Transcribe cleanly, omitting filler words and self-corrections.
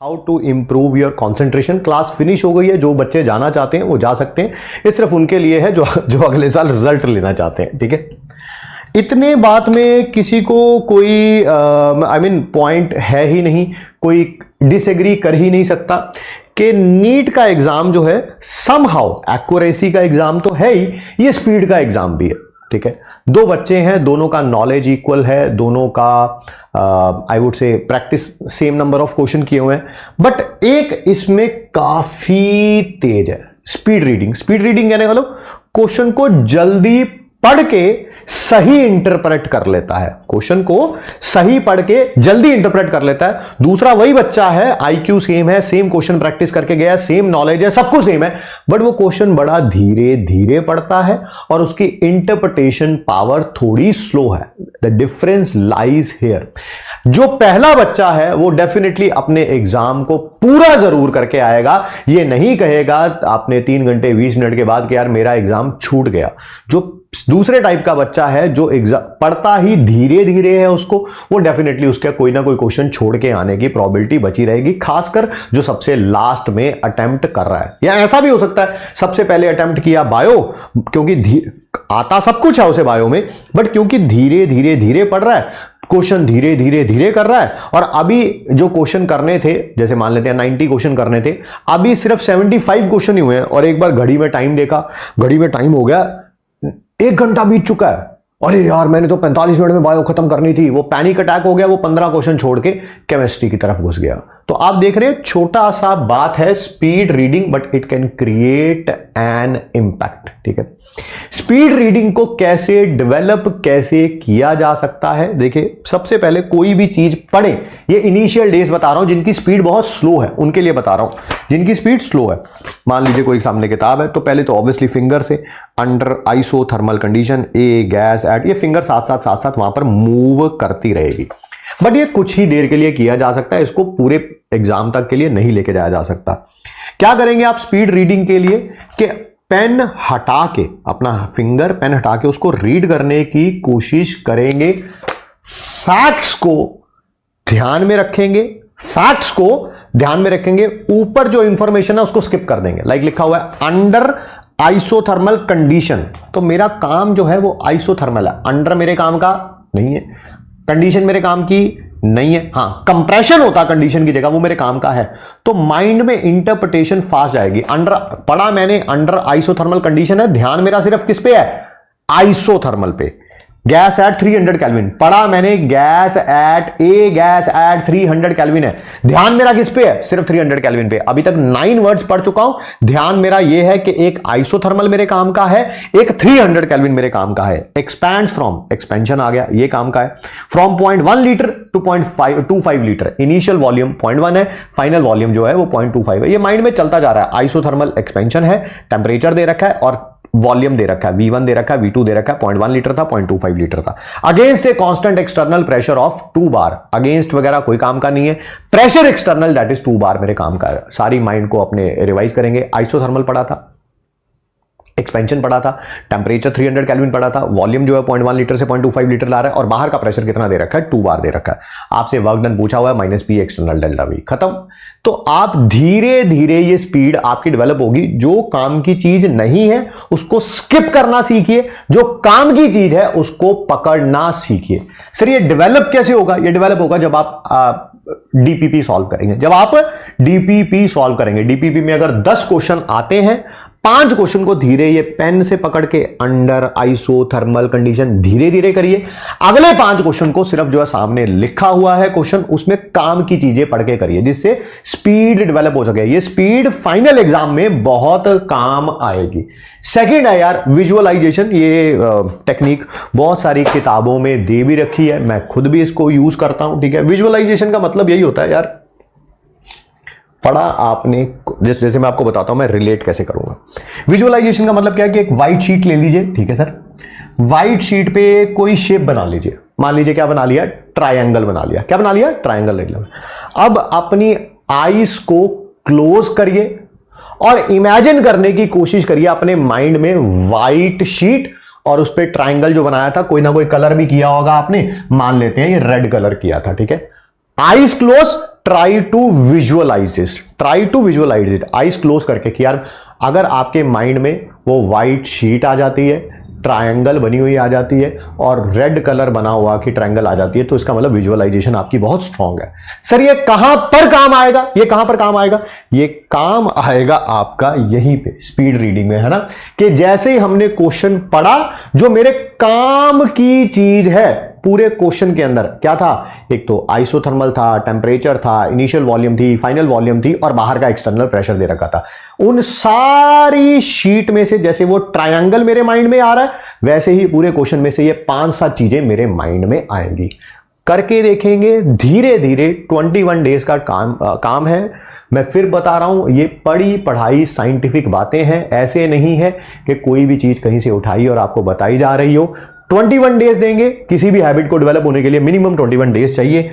How to improve your concentration. Class finish हो गई है, जो बच्चे जाना चाहते हैं वो जा सकते हैं। ये सिर्फ उनके लिए है जो अगले साल रिजल्ट लेना चाहते हैं, ठीक है। इतने बात में किसी को कोई पॉइंट है ही नहीं, कोई डिसएग्री कर ही नहीं सकता कि नीट का एग्जाम जो है समहाउ एक्यूरेसी का एग्जाम तो है ही, ये स्पीड का एग्जाम भी है, ठीक है। दो बच्चे हैं, दोनों का नॉलेज इक्वल है, दोनों का I would say practice same number of question किए हुए हैं, बट एक इसमें काफी तेज है स्पीड रीडिंग। स्पीड रीडिंग कहने वालों क्वेश्चन को जल्दी पढ़ के सही इंटरप्रेट कर लेता है, क्वेश्चन को सही पढ़ के जल्दी इंटरप्रेट कर लेता है। दूसरा वही बच्चा है, आईक्यू सेम है, सेम क्वेश्चन प्रैक्टिस करके गया, सेम नॉलेज है, सब कुछ सेम है, बट वो क्वेश्चन बड़ा धीरे धीरे पढ़ता है और उसकी इंटरप्रिटेशन पावर थोड़ी स्लो है। The difference lies here. जो पहला बच्चा है वो डेफिनेटली अपने एग्जाम को पूरा जरूर करके आएगा, ये नहीं कहेगा आपने 3 घंटे 20 मिनट के बाद कि यार मेरा एग्जाम छूट गया। जो दूसरे टाइप का बच्चा है जो एग्जाम पढ़ता ही धीरे धीरे है, उसको वो डेफिनेटली उसका कोई ना कोई क्वेश्चन छोड़ के आने की प्रोबेबिलिटी बची रहेगी, खासकर जो सबसे लास्ट में अटेम्प्ट कर रहा है। या ऐसा भी हो सकता है सबसे पहले अटेम्प्ट किया बायो, क्योंकि आता सब कुछ है उसे बायो में, बट क्योंकि धीरे धीरे धीरे पढ़ रहा है, क्वेश्चन धीरे धीरे धीरे कर रहा है, और अभी जो क्वेश्चन करने थे, जैसे मान लेते हैं 90 क्वेश्चन करने थे, अभी सिर्फ 75 क्वेश्चन ही हुए हैं, और एक बार घड़ी में टाइम देखा, घड़ी में टाइम हो गया 1 घंटा बीत चुका है, अरे यार मैंने तो 45 मिनट में बायो खत्म करनी थी। वो पैनिक अटैक हो गया, वो 15 क्वेश्चन छोड़ के केमिस्ट्री की तरफ घुस गया। तो आप देख रहे हैं छोटा सा बात है speed reading, but it can create an impact, ठीक है। स्पीड रीडिंग को कैसे डेवलप कैसे किया जा सकता है, देखिए सबसे पहले कोई भी चीज पढ़े, ये इनिशियल डेज बता रहा हूं, जिनकी स्पीड बहुत स्लो है उनके लिए बता रहा हूं, जिनकी स्पीड स्लो है। मान लीजिए कोई सामने किताब है, तो पहले तो ऑब्वियसली फिंगर से under isothermal condition A gas at, ये फिंगर साथ साथ वहां पर मूव करती रहेगी, बट ये कुछ ही देर के लिए किया जा सकता है, इसको पूरे एग्जाम तक के लिए नहीं लेके जाया जा सकता। क्या करेंगे आप स्पीड रीडिंग के लिए कि पेन हटा के, अपना फिंगर पेन हटा के उसको रीड करने की कोशिश करेंगे, फैक्ट्स को ध्यान में रखेंगे, फैक्ट्स को ध्यान में रखेंगे, ऊपर जो इंफॉर्मेशन है उसको स्किप कर देंगे। लाइक लिखा हुआ है अंडर आइसोथर्मल कंडीशन, तो मेरा काम जो है वो आइसोथर्मल है, अंडर मेरे काम का नहीं है, कंडीशन मेरे काम की नहीं है, हाँ कंप्रेशन होता कंडीशन की जगह, वो मेरे काम का है। तो माइंड में इंटरप्रिटेशन फास्ट जाएगी। अंडर पढ़ा मैंने, अंडर आइसोथर्मल कंडीशन है, ध्यान मेरा सिर्फ किस पे है, आइसोथर्मल पे। गैस एट 300 केल्विन पढ़ा मैंने, गैस एट 300 केल्विन है, ध्यान मेरा किस पे है, सिर्फ 300 केल्विन पे। अभी तक 9 वर्ड्स पढ़ चुका हूं, ध्यान मेरा ये है कि एक आइसोथर्मल मेरे काम का है, एक 300 केल्विन मेरे काम का है। एक्सपैंड्स फ्रॉम, एक्सपेंशन आ गया, ये काम का है। From 0.1 litre to 0.25 litre, initial volume 0.1 है, फाइनल वॉल्यूम जो है वो 0.25 है। ये माइंड में चलता जा रहा है। आइसोथर्मल एक्सपेंशन है, टेम्परेचर दे रखा है और वॉल्यूम दे रखा है, V1 दे रखा है, V2 दे रखा है, 0.1 लीटर था, 0.25 लीटर था। Against a constant external pressure of 2 bar, against वगैरह कोई काम का नहीं है, प्रेशर एक्सटर्नल दैट इज 2 बार मेरे काम का है। सारी माइंड को अपने रिवाइज करेंगे। आइसोथर्मल पढ़ा था, एक्सपेंशन पढ़ा था, टेम्परेचर 300 केल्विन पढ़ा था, वॉल्यूम जो है 0.1 लीटर से 0.25 लीटर ला रहा है, और बाहर का प्रेशर कितना दे रखा है, 2 बार दे रखा है। आपसे वर्क डन पूछा हुआ है, -P एक्सटर्नल डेल्टा V, खत्म। तो आप धीरे धीरे ये स्पीड आपकी डेवलप होगी। जो काम की चीज नहीं है उसको स्किप करना सीखिए, जो काम की चीज है उसको पकड़ना सीखिए। सर ये डेवलप कैसे होगा, ये डेवलप होगा जब आप डीपीपी सॉल्व करेंगे। जब आप डीपीपी सॉल्व करेंगे, डीपीपी में अगर 10 क्वेश्चन आते हैं, 5 क्वेश्चन को धीरे ये पेन से पकड़ के अंडर आइसोथर्मल कंडीशन धीरे धीरे करिए। अगले 5 क्वेश्चन को सिर्फ जो है सामने लिखा हुआ है क्वेश्चन, उसमें काम की चीजें पढ़ के करिए, जिससे स्पीड डेवलप हो सके। ये स्पीड फाइनल एग्जाम में बहुत काम आएगी। सेकंड है यार विजुअलाइजेशन। ये टेक्निक बहुत सारी किताबों में दे भी रखी है, मैं खुद भी इसको यूज करता हूं, ठीक है। विजुअलाइजेशन का मतलब यही होता है यार, पढ़ा आपने, जैसे मैं आपको बताता हूं मैं रिलेट कैसे करूंगा। विजुअलाइजेशन का मतलब क्या है कि एक व्हाइट शीट ले लीजिए, ठीक है सर। व्हाइट शीट पे कोई शेप बना लीजिए, मान लीजिए क्या बना लिया, ट्रायंगल बना लिया। क्या बना लिया, ट्रायंगल। अब अपनी आईज को क्लोज करिए और इमेजिन करने की कोशिश करिए अपने माइंड में व्हाइट शीट, और उस पर ट्रायंगल जो बनाया था, कोई ना कोई कलर भी किया होगा आपने, मान लेते हैं ये रेड कलर किया था, ठीक है। Eyes close, try to visualise this, try to visualise it, eyes close करके, कि यार अगर आपके माइंड में वो वाइट शीट आ जाती है, ट्रायंगल बनी हुई आ जाती है और रेड कलर बना हुआ कि ट्रायंगल आ जाती है, तो इसका मतलब विजुअलाइजेशन आपकी बहुत स्ट्रांग है। सर ये कहां पर काम आएगा, ये कहां पर काम आएगा? ये काम आएगा आपका यहीं पे स्पीड रीडिंग में, है ना, कि जैसे ही हमने क्वेश्चन पढ़ा, जो मेरे काम की चीज है पूरे क्वेश्चन के अंदर क्या था, एक तो आइसोथर्मल था, टेम्परेचर था, इनिशियल वॉल्यूम थी, फाइनल वॉल्यूम थी और बाहर का एक्सटर्नल प्रेशर दे रखा था। उन सारी शीट में से जैसे वो ट्रायंगल मेरे माइंड में आ रहा है, वैसे ही पूरे क्वेश्चन में से ये 5-7 चीजें मेरे माइंड में आएंगी। करके देखेंगे धीरे धीरे, 21 डेज का काम है। मैं फिर बता रहा हूं, ये पढ़ी पढ़ाई साइंटिफिक बातें हैं, ऐसे नहीं है कि कोई भी चीज कहीं से उठाई और आपको बताई जा रही हो। 21 डेज देंगे, किसी भी हैबिट को डेवलप होने के लिए मिनिमम 21 डेज चाहिए।